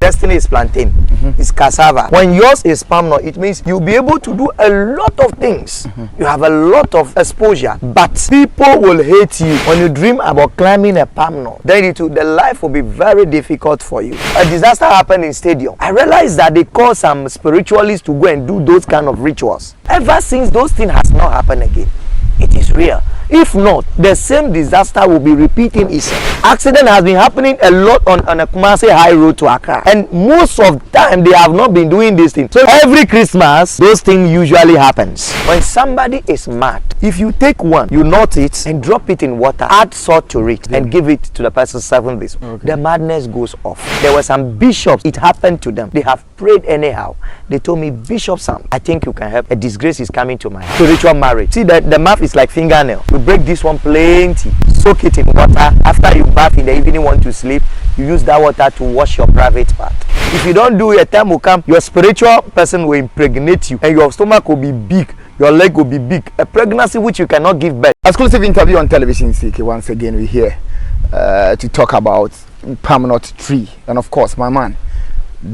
destiny is plantain, it's cassava. When yours is palm nut, it means you'll be able to do a lot of things. You have a lot of exposure, but people will hate you when you dream about climbing a palm nut. Then the life will be very difficult for you. A disaster happened in stadium. I realized that they call some spiritualists to go and do those kind of rituals. Ever since, those things has not happened again. It is real. If not, the same disaster will be repeating itself. Accident has been happening a lot on a Kumasi High Road to Accra, and most of the time they have not been doing this thing. So every Christmas, those things usually happens. When somebody is mad, if you take one, you knot it and drop it in water, add salt to it, and give it to the person 7 days, the madness goes off. There were some bishops, it happened to them. They have prayed anyhow. They told me, Bishop Sam, I think you can help. A disgrace is coming to my house. Spiritual marriage. See that the mouth is like fingernail. You break this one plenty, soak it in water. After you bath in the evening, want to sleep, you use that water to wash your private part. If you don't do it, a time will come, your spiritual person will impregnate you, and your stomach will be big, your leg will be big. A pregnancy which you cannot give birth. Exclusive interview on television, CK. Once again, we're here to talk about palm nut tree, and of course, my man,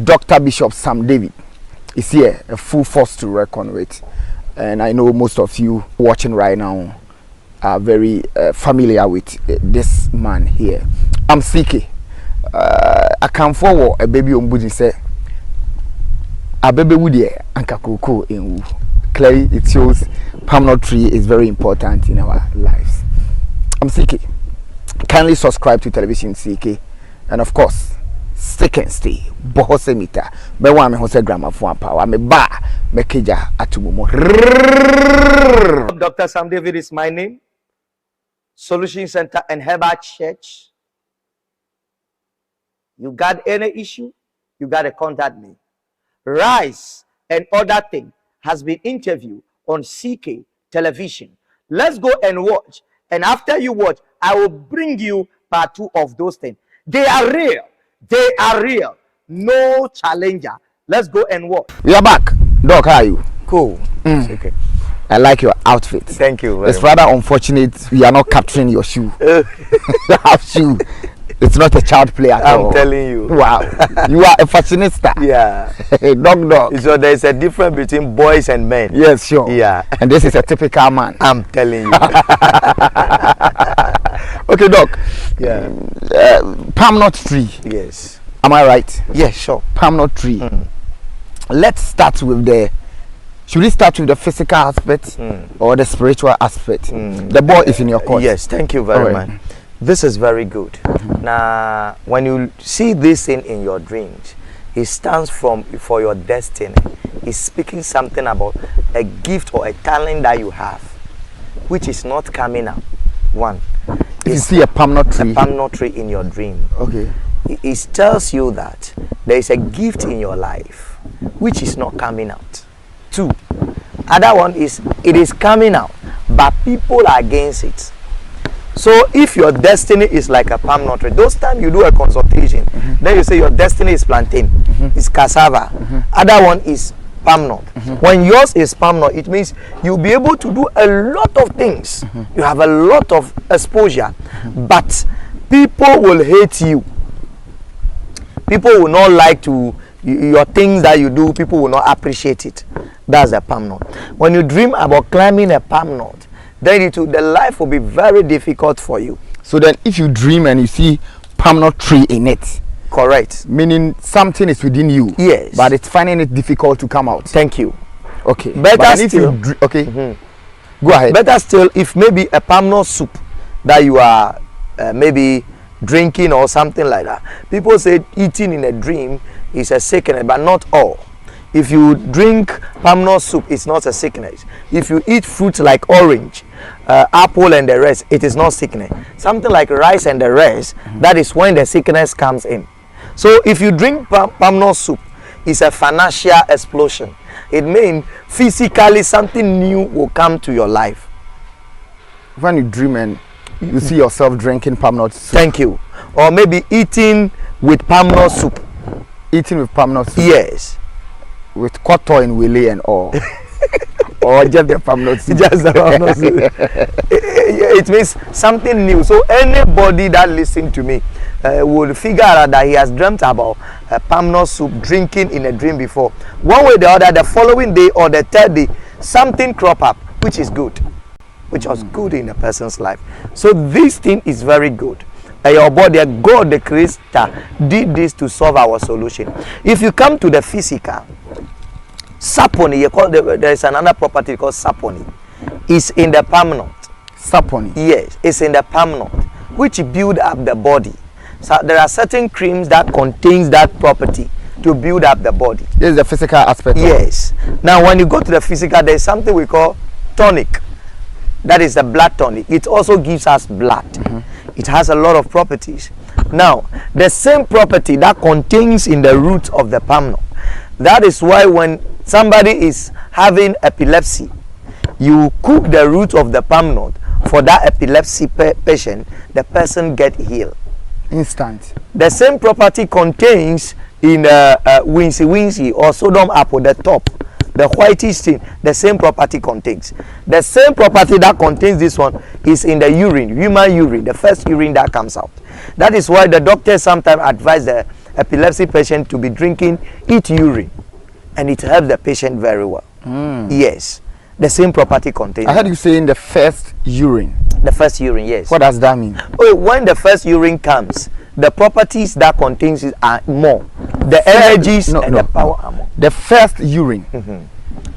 Dr. Bishop Sam David, is here, a full force to reckon with. And I know most of you watching right now are very familiar with this man here. I'm CK. I come forward a baby on Budi say a baby would anka koko in clearly it shows palm nut tree is very important in our lives. I'm CK. Kindly subscribe to television CK, and of course stick and stay. Bohose meter. Me wa me hose grammar for power. Me ba me keja atumumo. Dr. Sam David is my name. Solution Center and Herbal Church. You got any issue, you got to contact me. Rice and other thing has been interviewed on CK television. Let's go and watch. And after you watch, I will bring you part 2 of those things. They are real. They are real. No challenger. Let's go and watch. We are back. Doc, how are you? Cool. Okay. I like your outfit. Thank you very It's rather unfortunate we are not capturing your shoe. Half shoe. It's not a child play at all. I'm telling you. Wow. You are a fashionista. Yeah. Dog. So there's a difference between boys and men. Yes, sure. Yeah. And this is a typical man. I'm telling you. Okay, Doc. Yeah. Palm nut tree. Yes. Am I right? Yes, sure. Palm nut tree. Let's start with the... Should we start with the physical aspect or the spiritual aspect? The ball is in your court. Yes, thank you very much. This is very good. Now, when you see this thing in your dreams, it stands for your destiny. It's speaking something about a gift or a talent that you have, which is not coming out. One. If you see a palm nut tree. A palm nut tree in your dream. Okay. It tells you that there is a gift in your life, which is not coming out. 2. Other one is it is coming out, but people are against it. So if your destiny is like a palm nut tree, those times you do a consultation, then you say your destiny is plantain, it's cassava. Other one is palm nut. When yours is palm nut, it means you'll be able to do a lot of things. You have a lot of exposure, but people will hate you. People will not like to your things that you do. People will not appreciate it. That's a palm nut. When you dream about climbing a palm nut, then the life will be very difficult for you. So then if you dream and you see palm nut tree in it, correct, meaning something is within you. Yes, but it's finding it difficult to come out. Thank you. Okay, better still, okay, go ahead. Better still, if maybe a palm nut soup that you are maybe drinking or something like that, people say eating in a dream is a sickness, but not all. If you drink palm nut soup, it's not a sickness. If you eat fruits like orange, apple and the rest, it is not sickness. Something like rice and the rest, that is when the sickness comes in. So if you drink palm nut soup, it's a financial explosion. It means physically something new will come to your life. When you dream and you see yourself drinking palm nut soup. Thank you. Or maybe eating with palm nut soup. Eating with palm nut soup? Yes. With koto and willy and all. Or just the palm nut soup? Just the palm nut soup. It means something new. So anybody that listens to me, would figure out that he has dreamt about palm nut soup drinking in a dream before. One way or the other, the following day or the third day, something crop up which is good, which was good in a person's life. So this thing is very good. Your body, God the Creator did this to solve our solution. If you come to the physical, saponi, there is another property called saponi. It's in the palm nut. Saponi. Yes, it's in the palm nut, which build up the body. So there are certain creams that contains that property to build up the body. This is the physical aspect. Yes. Now when you go to the physical, there is something we call tonic. That is the blood tonic. It also gives us blood. It has a lot of properties. Now the same property that contains in the root of the palm nut. That is why when somebody is having epilepsy, you cook the root of the palm nut for that epilepsy patient, the person get healed Instant. the same property contains in winsy or Sodom apple, the top, the whitish thing, the same property contains. The same property that contains this one is in the urine, human urine, the first urine that comes out. That is why the doctor sometimes advise the epilepsy patient to be drinking eat urine, and it helps the patient very well. Yes, the same property contains. I heard you saying the first urine. The first urine, yes. What does that mean? Oh, when the first urine comes, the properties that contains it are more. The energies and the power are more. The first urine.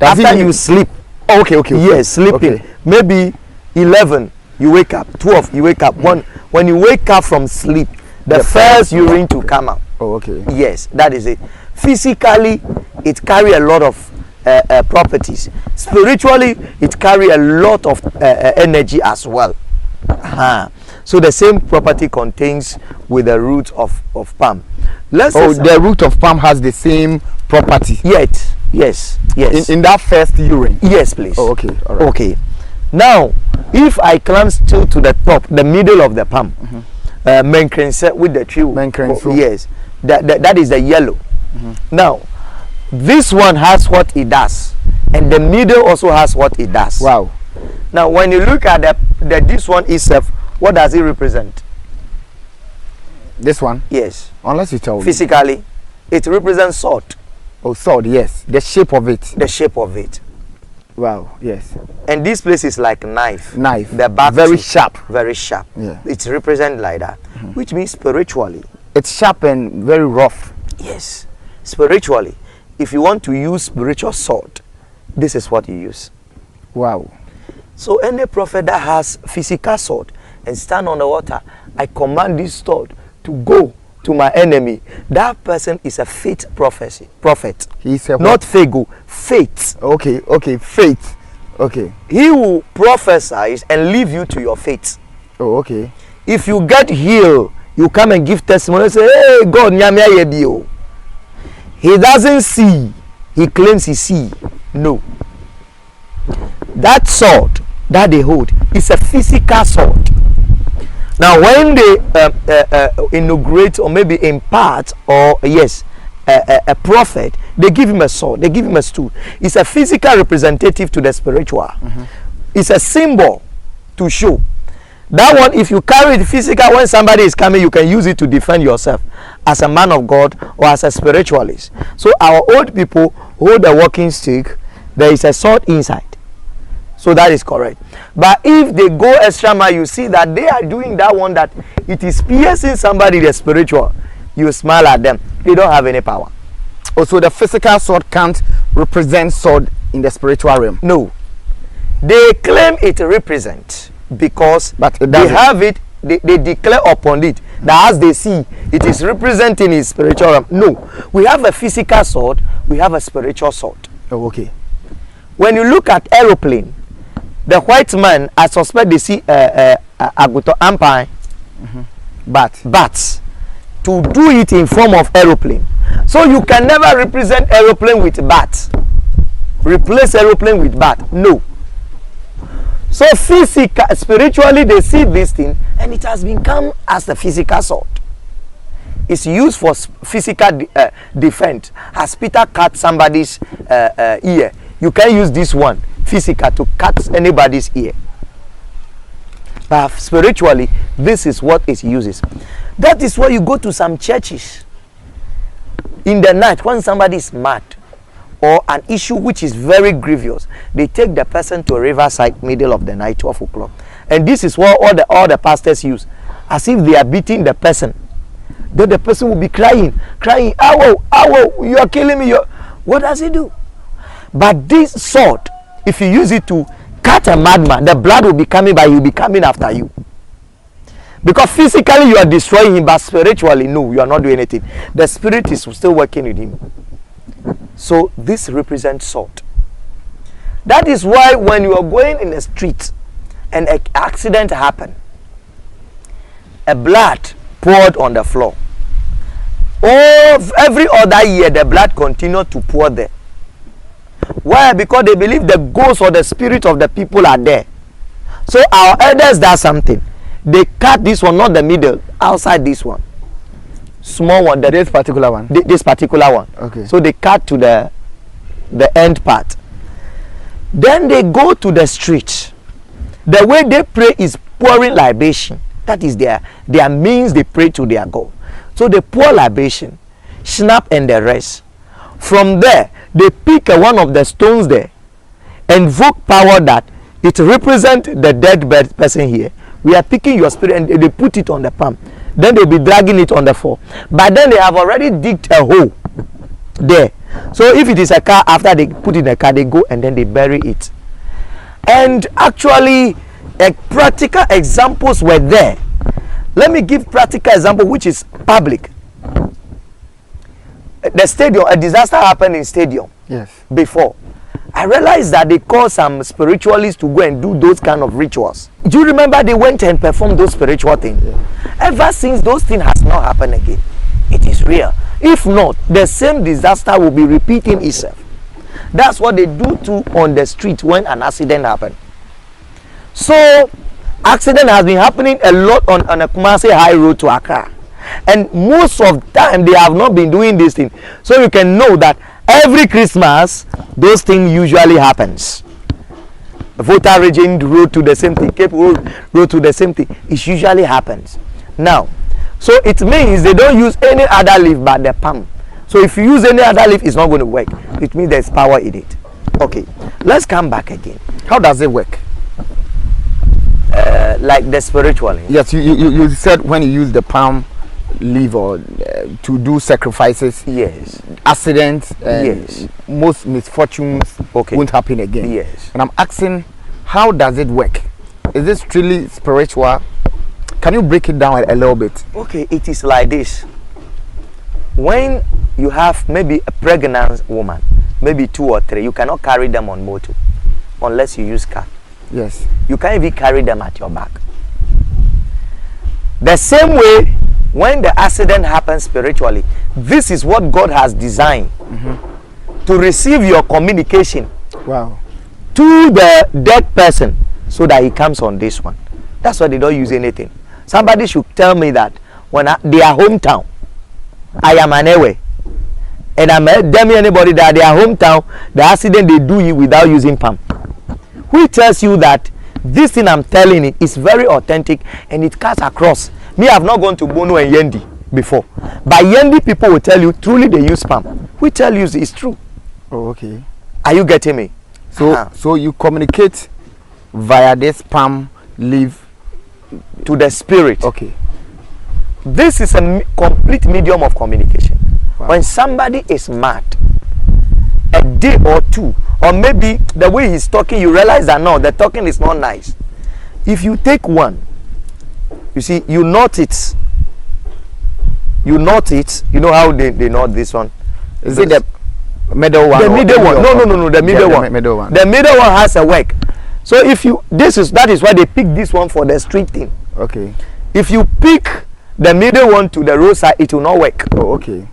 After you sleep. Oh, okay. Yes, sleeping. Okay. Maybe 11, you wake up. 12, you wake up. When you wake up from sleep, the first urine to come out. Oh, okay. Yes, that is it. Physically, it carry a lot of properties. Spiritually, it carry a lot of energy as well. So the same property contains with the root of palm. The root of palm has the same property. Yes. In that first urine. Yes, please. Oh, okay. All right. Okay. Now, if I climb still to the top, the middle of the palm, menkrense with the tree. Menkrense. Yes, that is the yellow. Now, this one has what it does, and the middle also has what it does. Wow. Now, when you look at this one itself, what does it represent? This one? Yes. Unless you tell me. Physically, it represents sword. Oh, sword, yes. The shape of it. The shape of it. Wow, yes. And this place is like knife. Knife. The back very teeth, sharp. Very sharp. Yeah. It's represent like that, which means spiritually. It's sharp and very rough. Yes. Spiritually, if you want to use spiritual sword, this is what you use. Wow. So any prophet that has physical sword and stand on the water, I command this sword to go to my enemy. That person is a faith prophet. He's a not fago, faith. Okay, faith. Okay. He will prophesy and leave you to your faith. Oh, okay. If you get healed, you come and give testimony and say, hey, God, nyame ayebio. He doesn't see. He claims he see. No. That sword that they hold is a physical sword. Now, when they inaugurate or maybe impart or a prophet, they give him a sword, they give him a stool. It's a physical representative to the spiritual. It's a symbol to show. That one, if you carry it physical, when somebody is coming, you can use it to defend yourself as a man of God or as a spiritualist. So our old people hold a walking stick, there is a sword inside. So that is correct. But if they go extra mile, you see that they are doing that one that it is piercing somebody, the spiritual. You smile at them. They don't have any power. Also, the physical sword can't represent sword in the spiritual realm. No. They claim it represents because they have it, they declare upon it that as they see, it is representing his spiritual realm. No. We have a physical sword, we have a spiritual sword. Oh, okay. When you look at aeroplane, the white man, I suspect they see aguto ampine, bats, to do it in form of aeroplane. So you can never represent aeroplane with bat. Replace aeroplane with bat. No. So physical, spiritually, they see this thing, and it has become as the physical sword. It's used for physical defense. As Peter cut somebody's ear, you can use this one physical to cut anybody's ear. But spiritually, this is what it uses. That is why you go to some churches in the night when somebody is mad or an issue which is very grievous. They take the person to a riverside, middle of the night, 12 o'clock. And this is what all the pastors use, as if they are beating the person. Then the person will be crying, ow, ow, you are killing me. What does he do? But this sword, if you use it to cut a madman, the blood will be coming, but he will be coming after you. Because physically you are destroying him, but spiritually, no, you are not doing anything. The spirit is still working with him. So this represents sword. That is why when you are going in the street and an accident happened, a blood poured on the floor. Oh, every other year the blood continued to pour there. Why? Because they believe the ghost or the spirit of the people are there. So our elders does something. They cut this one, not the middle, outside this one. Small one. This particular one? This particular one. Okay. So they cut to the end part. Then they go to the street. The way they pray is pouring libation. That is their means they pray to their God. So they pour libation, snap and the rest. From there, they pick one of the stones there, invoke power that it represents the dead person here. We are picking your spirit and they put it on the palm. Then they'll be dragging it on the floor. But then they have already digged a hole there. So if it is a car, after they put it in a car, they go and then they bury it. And actually, practical examples were there. Let me give practical example which is public. The stadium, a disaster happened in stadium. Yes. Before. I realized that they call some spiritualists to go and do those kind of rituals. Do you remember they went and performed those spiritual things? Yeah. Ever since those things has not happened again. It is real. If not, the same disaster will be repeating itself. That's what they do too on the street when an accident happened. So, accident has been happening a lot on a Kumasi High Road to Accra. And most of the time they have not been doing this thing. So you can know that every Christmas those things usually happens. Volta Region Road to the same thing, Cape Road to the same thing. It usually happens. Now, so it means they don't use any other leaf but the palm. So if you use any other leaf, it's not going to work. It means there's power in it. Okay, let's come back again. How does it work? Like the spiritual. Yes, you said when you use the palm leaf or to do sacrifices. Yes. Accidents. Yes. Most misfortunes won't happen again. Yes. And I'm asking, how does it work? Is this truly spiritual? Can you break it down a little bit? Okay, it is like this. When you have maybe a pregnant woman, maybe 2 or 3, you cannot carry them on motor unless you use car. Yes. You can't even carry them at your back. The same way, when the accident happens spiritually, this is what God has designed to receive your communication. Wow. To the dead person so that he comes on this one. That's why they don't use anything. Somebody should tell me that when their hometown, I am an away, and I'm telling anybody that their hometown, the accident they do it without using palm. Who tells you that this thing I'm telling it is very authentic and it cuts across? Me, I've not gone to Bono and Yendi before, but Yendi people will tell you truly they use palm. Who tell you it's true? Oh, okay. Are you getting me? So, so you communicate via this palm leaf to the spirit. Okay. This is a complete medium of communication. Wow. When somebody is mad, a day or two, or maybe the way he's talking, you realize that no, the talking is not nice. If you take one, you see, you note it. You note it. You know how they note this one? Is it the middle one? The middle one. No. The middle one. Middle one. The middle one has a work. So if you, that is why they pick this one for the street thing. Okay. If you pick the middle one to the roadside, it will not work. Oh, okay.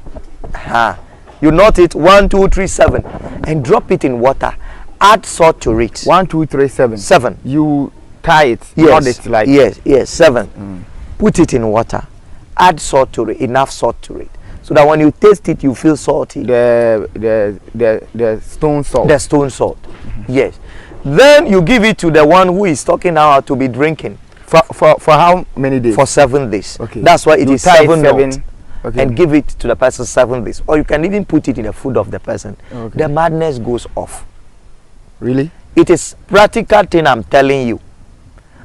You note it 1, 2, 3, 7, and drop it in water. Add salt to it. 1, 2, 3, 7. 7. You tie it. Yes. It like Yes. 7. Put it in water. Add salt to it. Enough salt to it, so that when you taste it, you feel salty. The stone salt. The stone salt. Yes. Then you give it to the one who is talking now to be drinking. For how many days? For 7 days. Okay. That's why it is 7 knots. Okay. And give it to the person 7 days. Or you can even put it in the food of the person. Okay. The madness goes off. Really? It is practical thing I'm telling you.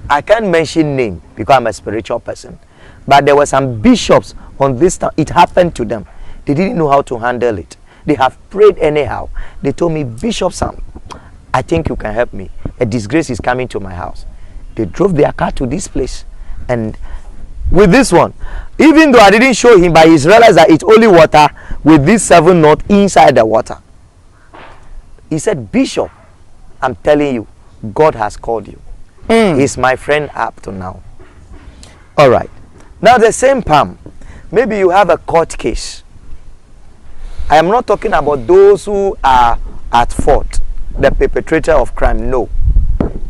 I can't mention name because I'm a spiritual person. But there were some bishops on this time. It happened to them. They didn't know how to handle it. They have prayed anyhow. They told me, Bishop Sam, I think you can help me. A disgrace is coming to my house. They drove their car to this place. And with this one, even though I didn't show him, but he realized that it's only water with this 7 knot inside the water. He said, Bishop, I'm telling you, God has called you. He's my friend up to now. All right. Now the same palm. Maybe you have a court case. I am not talking about those who are at fault, the perpetrator of crime. No.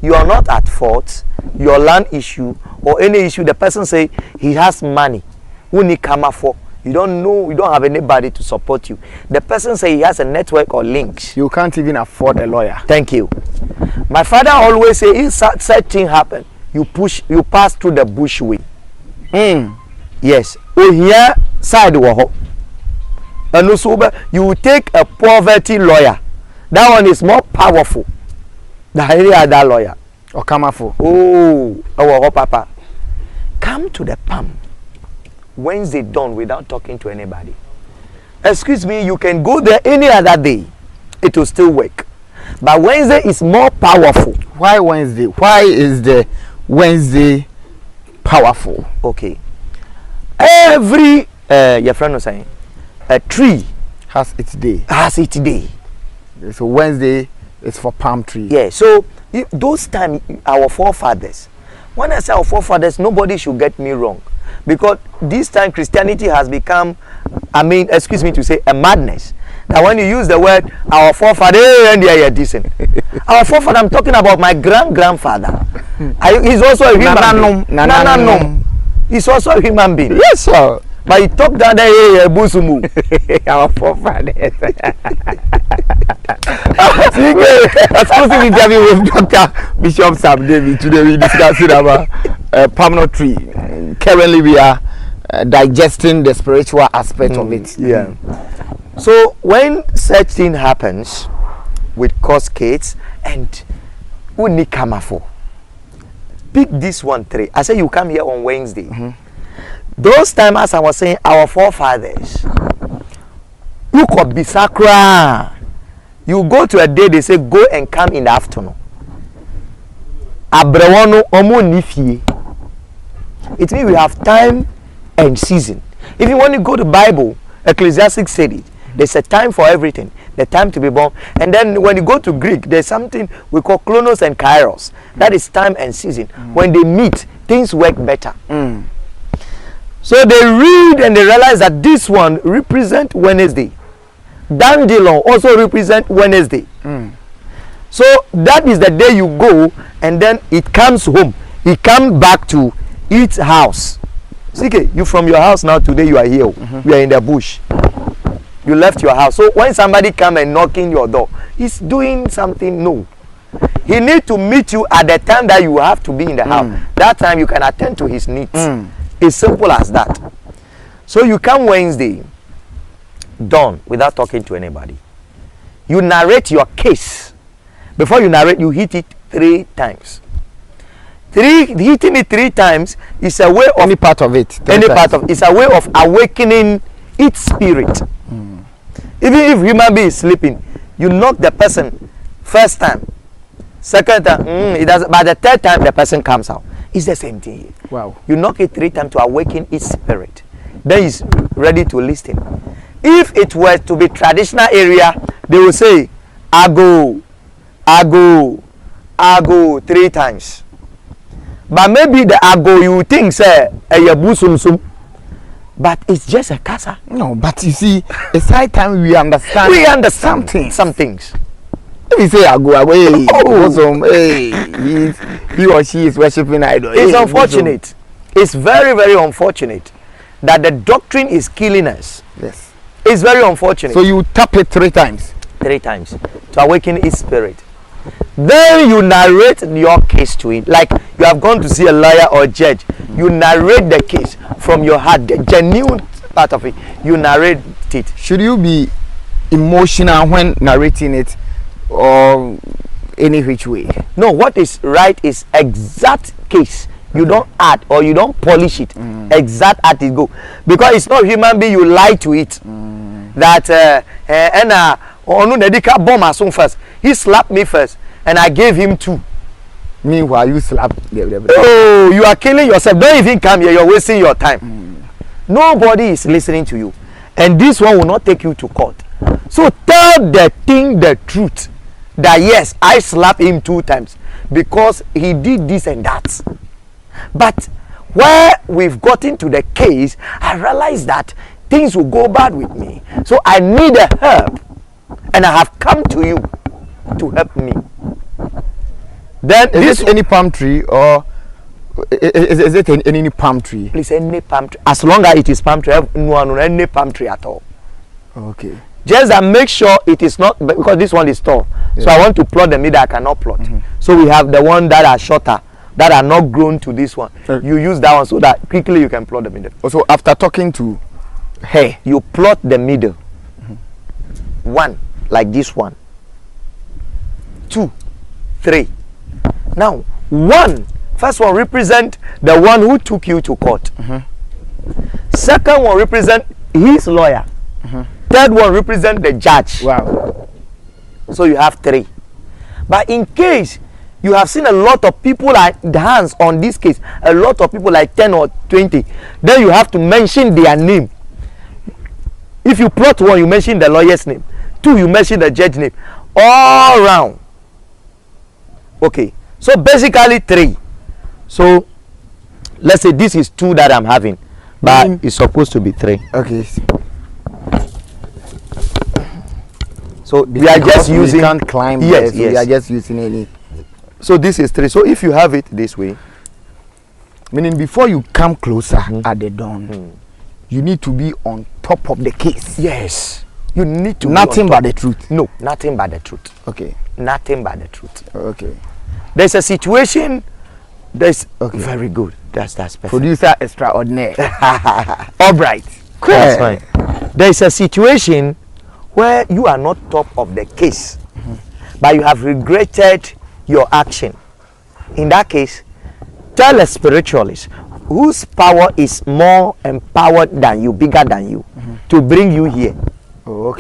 You are not at fault. Your land issue or any issue, the person say he has money. Who need come for? You don't know, you don't have anybody to support you. The person say he has a network or links. You can't even afford a lawyer. Thank you. My father always say, if such thing happen, you pass through the bush way. Yes. Oh, here side wo. And also, you take a poverty lawyer. That one is more powerful than any other lawyer. Or come for. Oh, papa. Come to the palm Wednesday dawn without talking to anybody. Excuse me, you can go there any other day. It will still work. But Wednesday is more powerful. Why Wednesday? Why is the Wednesday powerful? Okay. Every your friend was saying a tree has its day. So Wednesday is for palm tree. Yeah. So those times our forefathers. When I say our forefathers, nobody should get me wrong, because this time Christianity has become, excuse me to say, a madness. Now when you use the word our forefather, and they are decent. Our forefather, I'm talking about my grandfather. He's also a human being. He's also a human being. Yes, sir. But he talked down there, Busumu. Our forefathers. Exclusive interview with Dr. Bishop Sam David. Today we discussing about palm tree. Currently we are digesting the spiritual aspect of it. Yeah. So when such thing happens with cascades and Unikamafo, pick this 1 3. I say you come here on Wednesday. Those times, as I was saying, our forefathers, you could be sacra. You go to a day, they say go and come in the afternoon. Abrewano omo nifie. It means we have time and season. Even when you go to Bible, Ecclesiastes said it. There's a time for everything. The time to be born. And then when you go to Greek, there's something we call chronos and kairos. That is time and season. When they meet, things work better. So they read and they realize that this one represents Wednesday. Dandelion also represents Wednesday. So that is the day you go, and then it comes home. It comes back to its house. CK, you from your house now today, you are here. We are in the bush. You left your house. So when somebody come and knocking your door, he's doing something. No. He need to meet you at the time that you have to be in the house. That time you can attend to his needs. It's simple as that. So you come Wednesday, done, without talking to anybody. You narrate your case. Before you narrate, you hit it 3 times. Hitting it 3 times is a way of any part of it. It's a way of awakening its spirit. Even if human being is sleeping, you knock the person first time, second time, it doesn't. By the 3rd time, the person comes out. It's the same thing here. Wow. You knock it 3 times to awaken its spirit. Then he's ready to listen. If it were to be traditional area, they will say, I go 3 times. But maybe the ago you think say a yabusum, but it's just a casa. No, but you see, it's high time we understand. We understand some things. If you say ago, hey, he or she is worshiping idol. It's unfortunate. It's very, very unfortunate that the doctrine is killing us. Yes. It's very unfortunate. So you tap it 3 times. 3 times to awaken its spirit. Then you narrate your case to him, like you have gone to see a lawyer or judge. You narrate the case from your heart, the genuine part of it. You narrate it. Should you be emotional when narrating it, or any which way? No, what is right is exact case. You don't add or you don't polish it. Exact at it go, because it's not human being. You lie to it. That onu nedika bomb as soon first. He slapped me first, and I gave him 2. Meanwhile, you slap the Oh, you are killing yourself. Don't even come here. You're wasting your time. Nobody is listening to you, and this one will not take you to court. So tell the thing the truth, that yes, I slapped him 2 times because he did this and that. But where we've gotten to the case, I realized that things will go bad with me. So I need a help, and I have come to you to help me. Then is this any palm tree, or is it any palm tree? Please, any palm tree. As long as it is palm tree, no any palm tree at all. Okay. Just that make sure it is not, because this one is tall. Yeah. So I want to plot the middle. I cannot plot. So we have the one that are shorter, that are not grown to this one. You use that one so that quickly you can plot the middle. Also, after talking to her, you plot the middle. 1 like this one. 2, 3. Now, first one represent the one who took you to court. Second one represent his lawyer. Third one represent the judge. Wow. So you have 3. But in case you have seen a lot of people like hands on this case, a lot of people like 10 or 20, then you have to mention their name. If you plot 1, you mention the lawyer's name. 2, you mention the judge's name. All round. Okay. So basically 3. So let's say this is 2 that I'm having, but it's supposed to be 3. Okay. So we are just using. We can't climb. Yes, there, so yes. We are just using any. So this is 3. So if you have it this way, meaning before you come closer at the dawn, you need to be on top of the case. Yes. You need to. Nothing but the truth. No, nothing but the truth. Okay. Nothing but the truth. Okay. There's a situation. There's very good. That's perfect. Producer extraordinaire. All right. That's fine. There's a situation where you are not top of the case, but you have regretted your action. In that case, tell a spiritualist whose power is more empowered than you, bigger than you, to bring you here.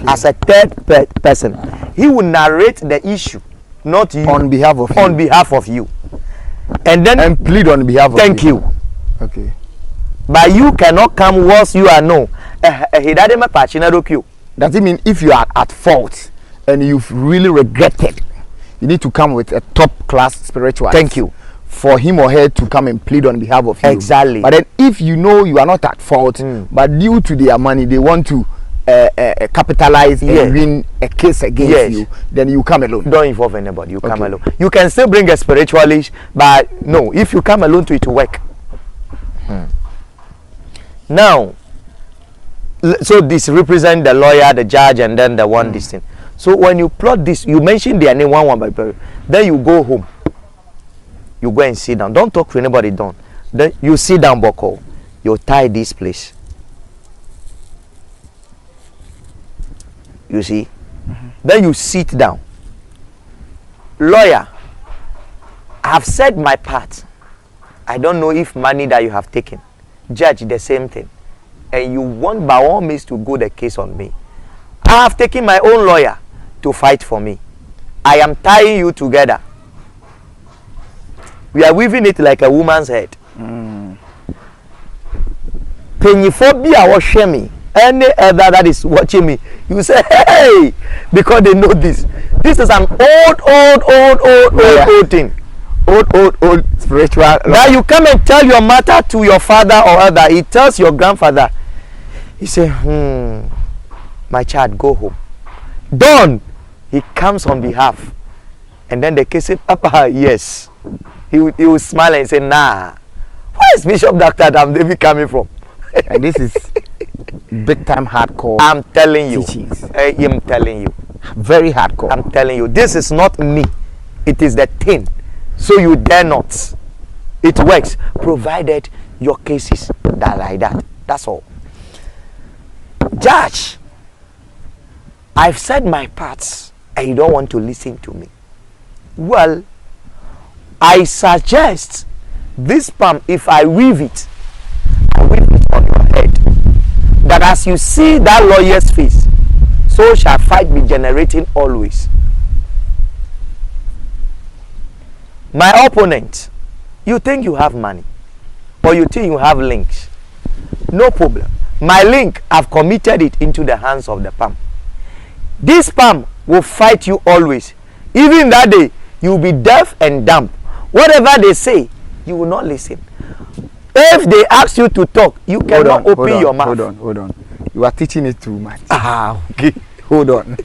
As a third person. He will narrate the issue, not you, on behalf of you. On behalf of you, and then plead on behalf of you. Thank you. Okay. But you cannot come once you are no. Does it mean if you are at fault and you've really regretted, you need to come with a top class spiritualist? Thank you. For him or her to come and plead on behalf of you. Exactly. But then if you know you are not at fault, but due to their money they want to capitalize and win a case against you, then you come alone. Don't involve anybody. You come alone. You can still bring a spiritualist, but no, if you come alone to it to work. Now, so this represent the lawyer, the judge, and then the one this thing. So when you plot this, you mention their name one by one. Then you go home. You go and sit down. Don't talk to anybody. Don't. Then you sit down, Boko. You tie this place. You see. Then you sit down. Lawyer, I have said my part. I don't know if money that you have taken. Judge, the same thing. And you want by all means to go the case on me. I have taken my own lawyer to fight for me. I am tying you together. We are weaving it like a woman's head. Penyiphobia watching me. Any other that is watching me, you say, hey, because they know this. This is an old thing. Old spiritual. Now you come and tell your matter to your father or other. He tells your grandfather. He say, my child, go home. Done. He comes on behalf. And then the case say, Papa, yes. He will smile and say, nah. Where is Bishop Dr. Adam David coming from? And this is big time hardcore. I'm telling you. Teachings. I'm telling you. Very hardcore. I'm telling you. This is not me. It is the thing. So you dare not. It works, provided your cases that like that. That's all. Judge, I've said my parts and you don't want to listen to me. Well, I suggest this palm, if I weave it on your head, that as you see that lawyer's face, so shall fight be generating always. My opponent, you think you have money or you think you have links, no problem. My link, I've committed it into the hands of the palm. This palm will fight you always. Even that day, you will be deaf and dumb. Whatever they say, you will not listen. If they ask you to talk, you cannot open your mouth. Hold on. You are teaching it too much. Okay. Hold on.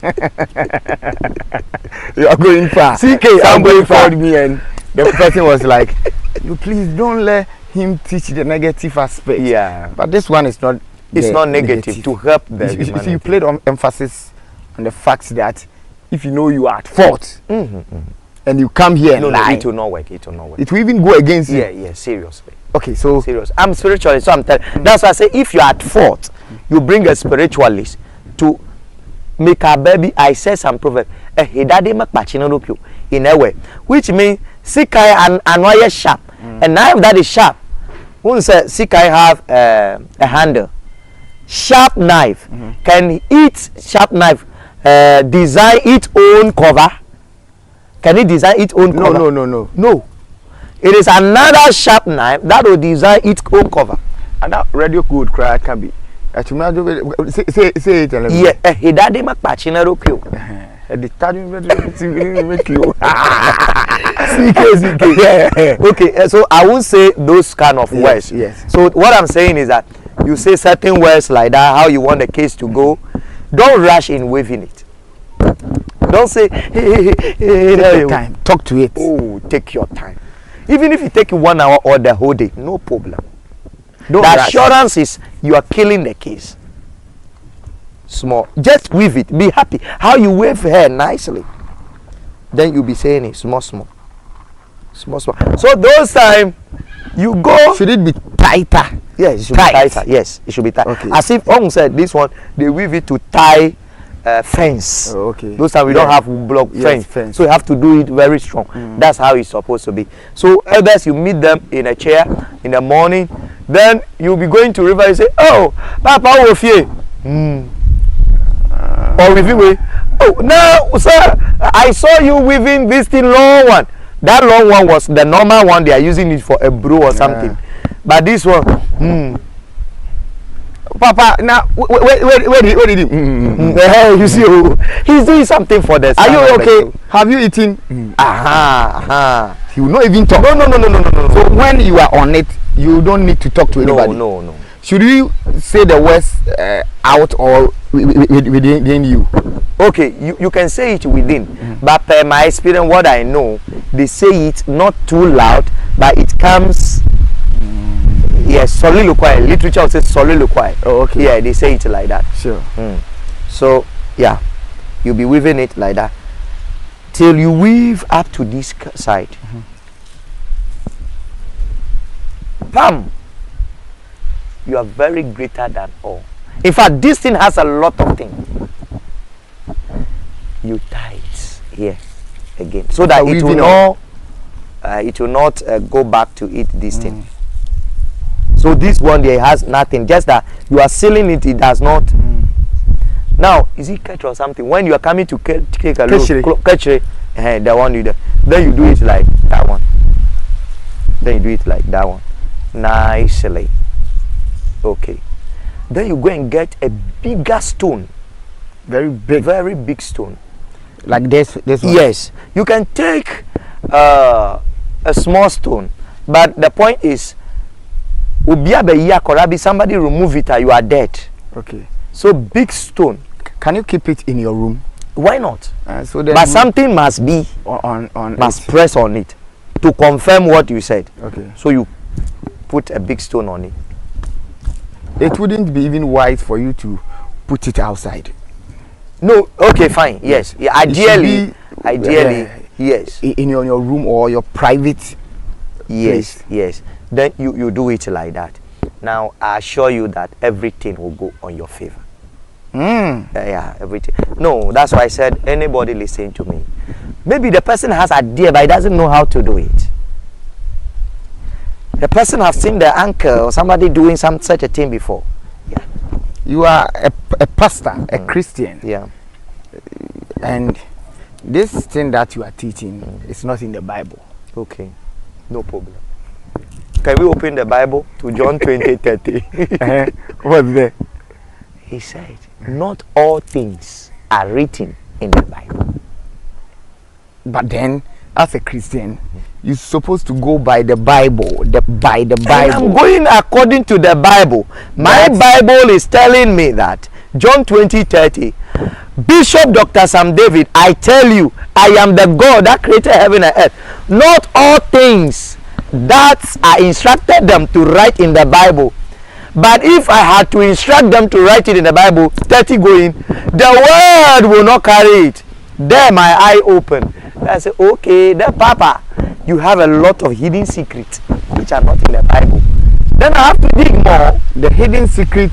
You are going far. CK, somebody called me and the person was like, you please don't let him teach the negative aspect. Yeah. But this one is not. It's not negative to help the humanity. You played on emphasis on the fact that if you know you are at fault and you come here and lie, it will not work. It will not work. It will even go against you. Yeah, seriously. Okay, so serious. I'm spiritual, so I'm telling. That's why I say if you are at fault, you bring a spiritualist to make a baby. I say some proverb. In a way, which means sikai and wire sharp, and knife that is sharp. One say sikai have a handle. Sharp knife can each sharp knife design its own cover. Can it design its own cover? No. It is another sharp knife that will design its own cover. And that radio code cry can be. Say it. Yeah, he daddy mak pachina rokyo. The time make you. Okay, so I won't say those kind of words. Yes. So what I'm saying is that you say certain words like that, how you want the case to go. Don't rush in waving it. Don't say, take your time. Talk to it. Oh, take your time. Even if you take 1 hour or the whole day, no problem. Don't the rush. assurance is you are killing the case. Small. Just weave it. Be happy. How you wave hair nicely. Then you'll be saying it small. So those time you go. Should it be tighter? Yes, it should be tighter. Yes, it should be tight. Okay. As if Ong said this one, they weave it to tie fence. Oh, okay. Those time we don't have block fence. So you have to do it very strong. That's how it's supposed to be. So elders, you meet them in a chair in the morning. Then you'll be going to river and say, oh, Papa Wofie. Or weaving. Oh, now, sir, I saw you weaving this thing long one. That long one was the normal one. They are using it for a brew or something. But this one, Papa, now where did he? You see, he's doing something for this. Are you okay? Have you eaten? He will not even talk. No. So when you are on it, you don't need to talk to anybody. No. Should you say the words out or within you? Okay, you can say it within, but per my experience, what I know, they say it not too loud, but it comes. Yes, soliloquy. Literature will say soliloquy. Oh, okay. Yeah, they say it like that. Sure. So yeah, you'll be weaving it like that till you weave up to this side. Bam! You are very greater than all. In fact, this thing has a lot of things. You tie it here again, so that it will not go back to eat this thing. So this one there has nothing, just that you are sealing it. It does not. Now, is it catch or something? When you are coming to take a look, catch the one you do, then you do it like that one. Then you do it like that one, nicely. Okay. Then you go and get a bigger stone, very big stone, like this one. Yes, you can take a small stone, but the point is, somebody remove it, you are dead. Okay. So big stone. Can you keep it in your room? Why not? So then but something must be must press on it to confirm what you said. Okay. So you put a big stone on it. It wouldn't be even wise for you to put it outside. No. Okay. Fine. Yes. Yeah. Ideally. Yes. in your room or your private Yes, place. yes. Then you do it like that. Now I assure you that everything will go on your favor. Yeah, everything. No, that's why I said anybody listening to me. Maybe the person has idea but he doesn't know how to do it. The person has seen the uncle or somebody doing such a thing before. Yeah. You are a pastor, a Christian. Yeah. And this thing that you are teaching is not in the Bible. Okay. No problem. Can we open the Bible to John 20:30? What's there? He said, not all things are written in the Bible. But then, as a Christian, you're supposed to go by the Bible. By the And Bible. I'm going according to the Bible. My Bible is telling me that John 20:30. Bishop Dr. Sam David, I tell you, I am the God that created heaven and earth. Not all things that I instructed them to write in the Bible. But if I had to instruct them to write it in the Bible, 30 going, the word will not carry it. There my eye open. I say, okay, then Papa, you have a lot of hidden secrets which are not in the Bible. Then I have to dig more. The hidden secret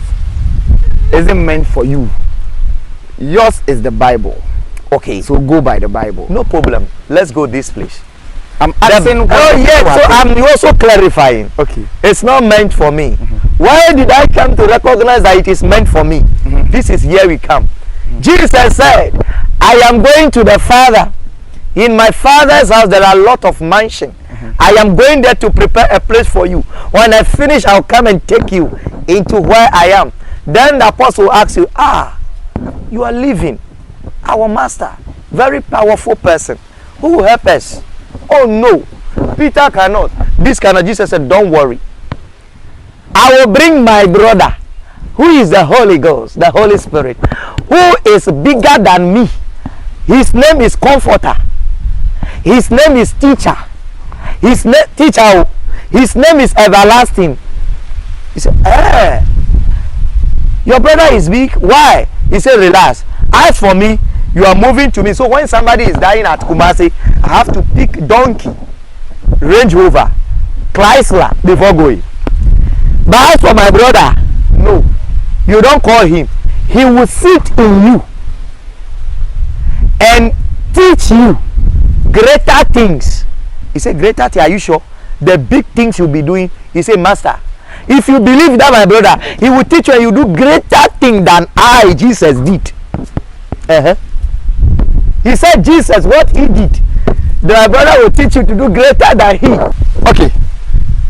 isn't meant for you. Yours is the Bible. Okay, So go by the Bible. no problem. Let's go this place. I'm asking. Oh yes, so I'm also clarifying. Okay. It's not meant for me. Why did I come to recognize that it is meant for me? This is here we come. Jesus said, I am going to the Father. In my Father's house there are a lot of mansions. I am going there to prepare a place for you. When I finish, I'll come and take you into where I am. Then the apostle asks you, you are leaving our master, very powerful person, who will help us? Oh no, Peter cannot, this cannot. Jesus said, don't worry, I will bring my brother, who is the Holy Ghost, the Holy Spirit, who is bigger than me. His name is Comforter, his name is Teacher, his name is Everlasting. He said, your brother is big. Why? He said, relax. As for me, you are moving to me. So when somebody is dying at Kumasi, I have to pick donkey, Range Rover, Chrysler before going. But as for my brother, no, you don't call him. He will sit in you and teach you greater things. He said, greater things, are you sure? The big things you'll be doing. He said, master, if you believe that my brother, he will teach you and you do greater things than I, Jesus, did. He said, Jesus, what he did, my brother will teach you to do greater than he. Okay.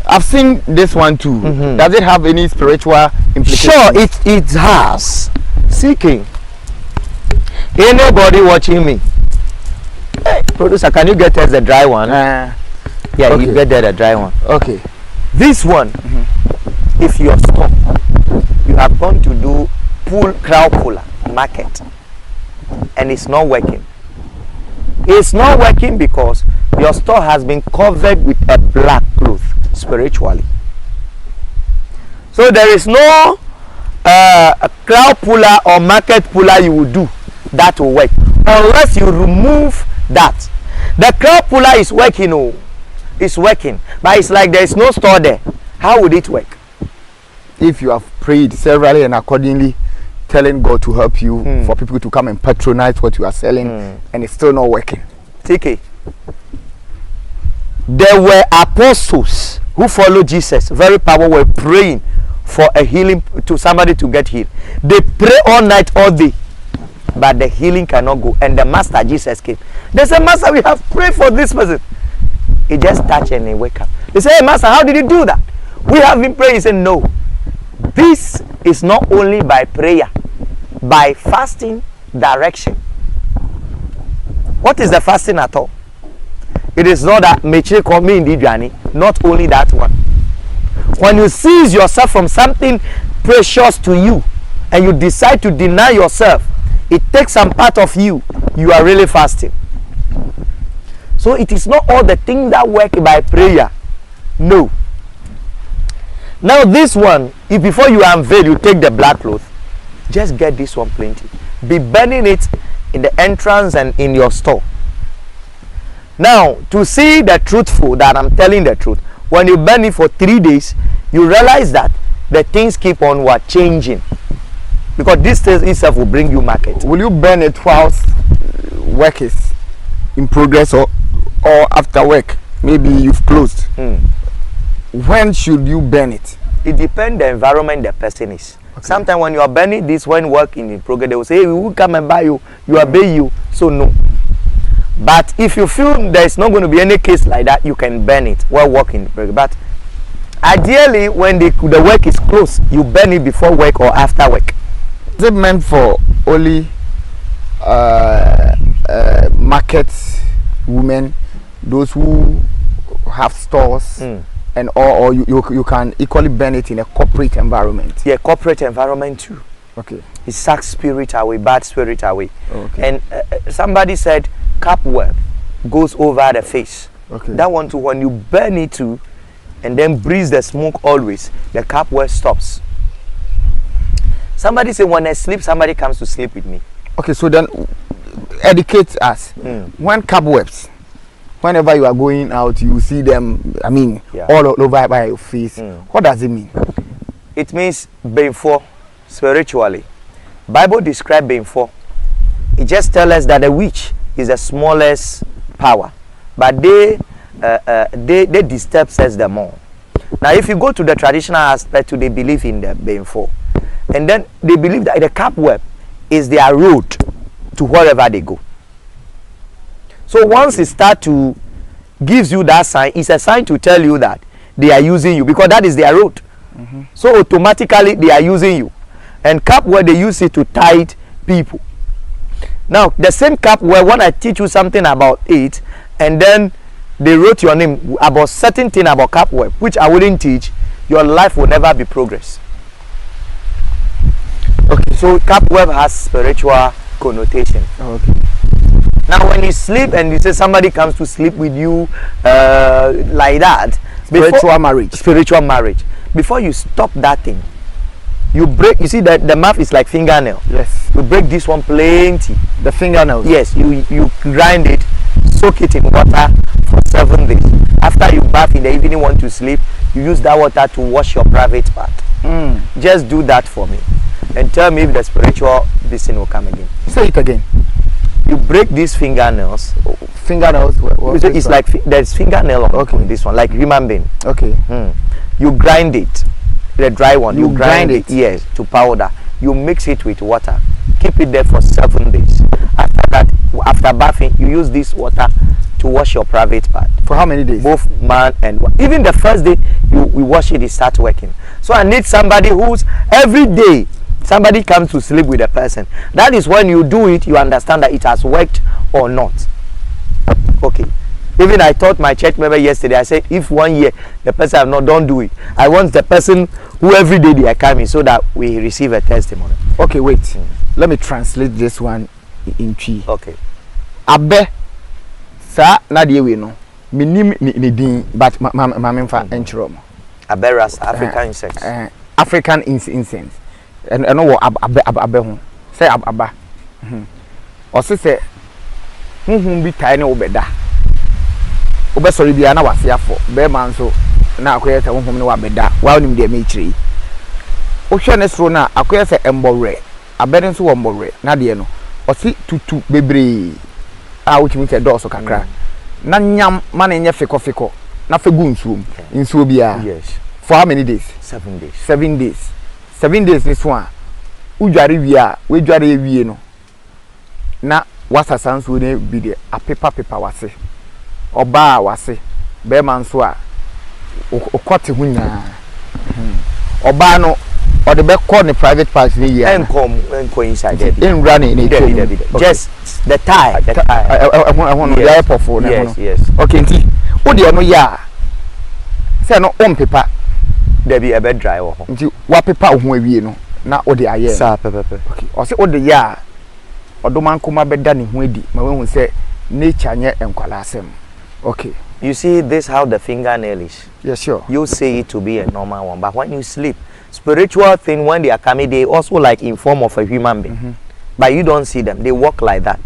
I've seen this one too. Does it have any spiritual implications? Sure, it has. Seeking. Anybody watching me? Hey, producer, can you get us the dry one? Yeah, okay. you get there the dry one. Okay. This one, if you're stuck, you are going to do crowd puller market, and it's not working. It's not working because your store has been covered with a black cloth spiritually. So there is no a crowd puller or market puller you will do that will work unless you remove that. The crowd puller is working, it's working, but it's like there is no store there. How would it work? If you have prayed severally and accordingly, telling God to help you for people to come and patronize what you are selling, and it's still not working. TK, there were apostles who followed Jesus, very powerful, were praying for a healing to somebody to get healed. They pray all night, all day, but the healing cannot go. And the master Jesus came. They said, Master, we have prayed for this person. He just touched and he wake up. They said, hey, Master, how did you do that? We have been praying. He said, no. This is not only by prayer, by fasting, direction. What is the fasting at all? It is not that not only that one. When you seize yourself from something precious to you and you decide to deny yourself, it takes some part of you, you are really fasting. So it is not all the things that work by prayer. No. Now this one, if before you unveil, you take the black cloth, just get this one plenty. Be burning it in the entrance and in your store. Now, to see the truthful that I'm telling the truth, when you burn it for 3 days, you realize that the things keep on what changing, because this test itself will bring you market. Will you burn it whilst work is in progress, or after work? Maybe you've closed. When should you burn it? It depends the environment the person is. Okay. Sometimes when you are burning this, when work in progress, they will say, hey, we will come and buy you, you obey you. So no. But if you feel there is not going to be any case like that, you can burn it while working. But ideally, when the work is closed, you burn it before work or after work. Is it meant for only market women, those who have stores, and or you can equally burn it in a corporate environment? Yeah, corporate environment too. Okay. It sucks spirit away, bad spirit away. Okay. And somebody said cobweb goes over the face. Okay. That one too, when you burn it too, and then breathe the smoke always, the cobweb stops. Somebody said when I sleep, somebody comes to sleep with me. Okay, so then educate us. When cobwebs, whenever you are going out, you see them, I mean, all over by your face. What does it mean? It means Benfo spiritually. Bible describes Benfo. It just tells us that a witch is the smallest power, but they disturb us the more. Now, if you go to the traditional aspect, they believe in the Benfo, and then they believe that the cobweb is their road to wherever they go. So once it start to gives you that sign, it's a sign to tell you that they are using you, because that is their road. So automatically they are using you. And cobweb, they use it to tide people. Now the same cobweb, when I teach you something about it, and then they wrote your name about certain thing about cobweb, which I wouldn't teach, your life will never be progress. Okay, so cobweb has spiritual connotation. Okay. Now when you sleep and you say somebody comes to sleep with you like that, spiritual marriage, before you stop that thing, you break, you see that the mouth is like fingernail. Yes. You break this one plenty. The fingernails. Yes, you grind it, soak it in water for 7 days. After you bath in the evening, want to sleep, you use that water to wash your private part. Just do that for me and tell me if the spiritual blessing will come again. Say it again. You break these fingernails. Fingernails? It's like there's fingernail on this one, like human being. Okay. You grind it, the dry one. You grind it? Yes, to powder. You mix it with water. Keep it there for 7 days. After that, after bathing, you use this water to wash your private part. For how many days? Both man and woman. Even the first day we wash it, it starts working. So I need somebody who's every day somebody comes to sleep with a person. That is when you do it, you understand that it has worked or not. Okay. Even I taught my church member yesterday, I said, if 1 year the person have not, don't do it. I want the person who every day they are coming, so that we receive a testimony. Okay, wait. Let me translate this one in Chi. Okay. Abe sa na de we no. Minim ni din, but mamemfa enchrom. Abe rasta, African incense. African incense. And no abe ho. Say aba. O se bi tai ne obeda. Obesori bia na wase afọ be man so na akoyete honhom ne wabeda wa onim de me chiri o hwe ne soro na akoyese embowre abere nso wo mbowre na de no o si tutu bebre a wotimi te do so kakra na nyam ma na enye feko na fegu nsuo bia. Yes. For how many days? 7 days. 7 days. 7 days this one udware wi a we dware ewie no na wasasa nsuo ne bi de apepa wase oba wase be man so a okote hunya oba no o de be call the private part ni ya enkom inside there in running just the tie yes okay nti wo de no ya say no pepa there be a bed dry wo nti wa pepa ho awie no na o de aye sa pepe okay o say o de ya odoman kuma be da ne ho adi ma we hu say nature nye enkwala asem. Okay. You see this how the fingernail is. Yes, sure. You say it to be a normal one, but when you sleep, spiritual thing when they are coming, they also like in form of a human being, but you don't see them. They walk like that.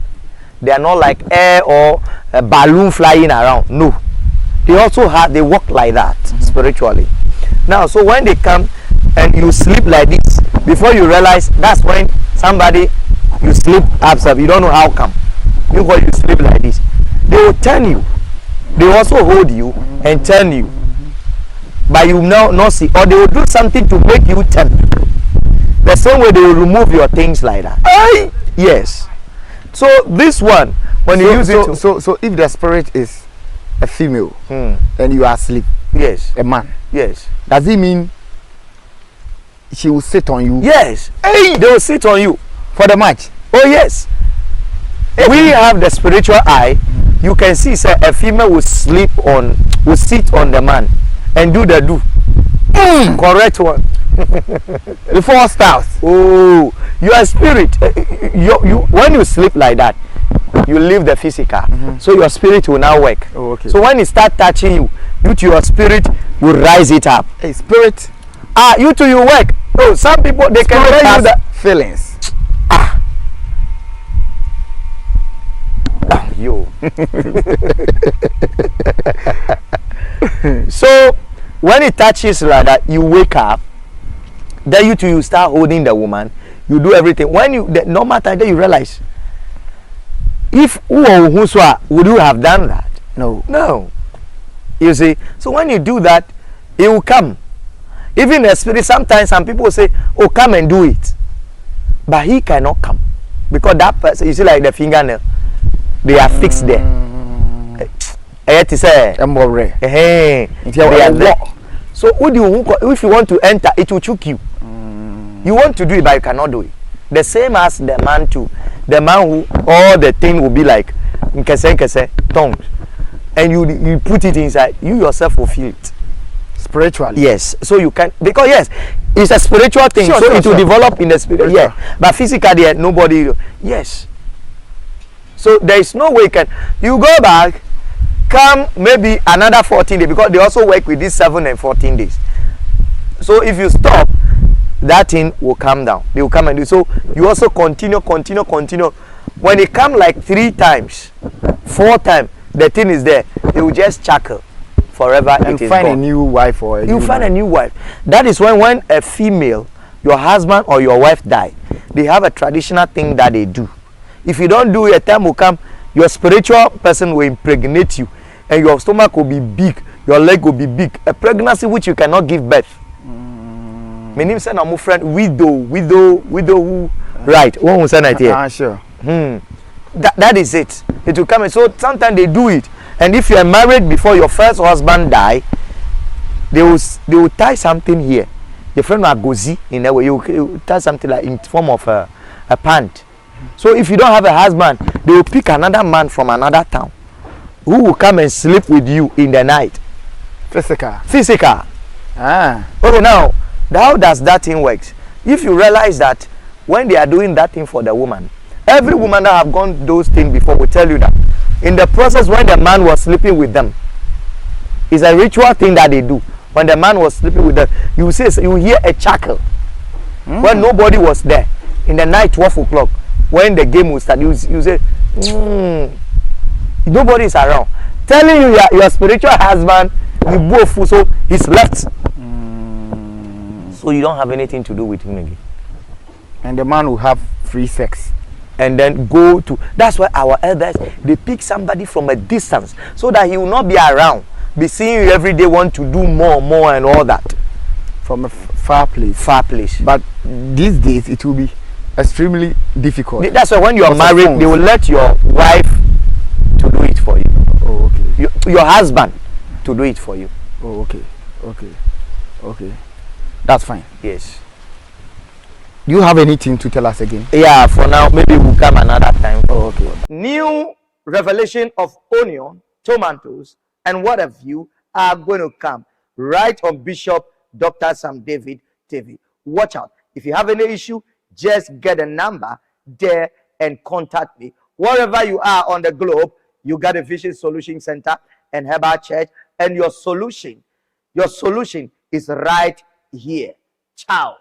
They are not like air or a balloon flying around. No, they walk like that spiritually. Now, so when they come and you sleep like this, before you realize, that's when somebody, you sleep absurd, you don't know how come. Before you sleep like this, they will turn you. They also hold you and turn you. But you now not see, or they will do something to make you turn. The same way they will remove your things like that. Aye. Yes. So this one, when you use it, so if the spirit is a female and you are asleep, yes, a man, yes, does it mean she will sit on you? Yes. Hey, they will sit on you for the match. Oh yes. We have the spiritual eye. You can see, sir, a female will sit on the man and do the do. Correct one. The 4 stars. Oh, your spirit. You when you sleep like that, you leave the physical. So your spirit will now work. Oh, okay. So when it start touching you, your spirit will rise it up. Hey, spirit. You too, you work. Oh, some people they can tell you that feelings. Yo. So when it touches like that, you wake up. Then you start holding the woman. You do everything. When the normal time, then you realize, if who or who would you have done that? No. You see. So when you do that, it will come. Even the spirit. Sometimes some people say, "Oh, come and do it," but he cannot come because that person. You see, like the fingernail. They are fixed there. So if you want to enter, it will choke you. You want to do it, but you cannot do it. The same as the man too. The man who all the thing will be like tongues, and you put it inside. You yourself will feel it spiritually. Yes. So you can, because yes, it's a spiritual thing. So it will develop in the spirit. Yeah. But physically, nobody. Yes. So there is no way you go back, come maybe another 14 days, because they also work with these 7 and 14 days. So if you stop, that thing will come down. They will come and do. So you also continue. When it come like 3 times, 4 times, the thing is there. They will just chuckle forever. And find a new wife or you find a new wife. That is when a female, your husband or your wife die, they have a traditional thing that they do. If you don't do it, a time will come, your spiritual person will impregnate you, and your stomach will be big, your leg will be big. A pregnancy which you cannot give birth. My name is my friend widow who right. One will say that here. Sure. That is it. It will come. So sometimes they do it, and if you are married before your first husband die, they will tie something here. Your friend will go in a way. You tie something like in form of a pant. So if you don't have a husband, they will pick another man from another town who will come and sleep with you in the night. Physical. Oh, now, how does that thing work? If you realize that when they are doing that thing for the woman, every woman that have gone those things before will tell you that in the process when the man was sleeping with them, it's a ritual thing that they do. When the man was sleeping with them, you hear a chuckle when nobody was there in the night, 12 o'clock. When the game will start, you say, nobody is around. Telling you your spiritual husband, you both, so he's left. So you don't have anything to do with him again. And the man will have free sex. And then go to, that's why our elders, they pick somebody from a distance so that he will not be around, be seeing you every day, want to do more and all that. From a far place. But these days, it will be extremely difficult. That's why when you are married, they will let your wife to do it for you. Oh, okay. Your husband to do it for you. Oh, okay. That's fine. Yes. Do you have anything to tell us again? Yeah, for now, maybe we'll come another time. Oh, okay. New revelation of onion, tomatoes, and what have you are going to come right on Bishop Dr. Sam David TV. Watch out. If you have any issue, just get a number there and contact me. Wherever you are on the globe, you got a Vision Solution Center and Herbal Church, and your solution is right here. Ciao.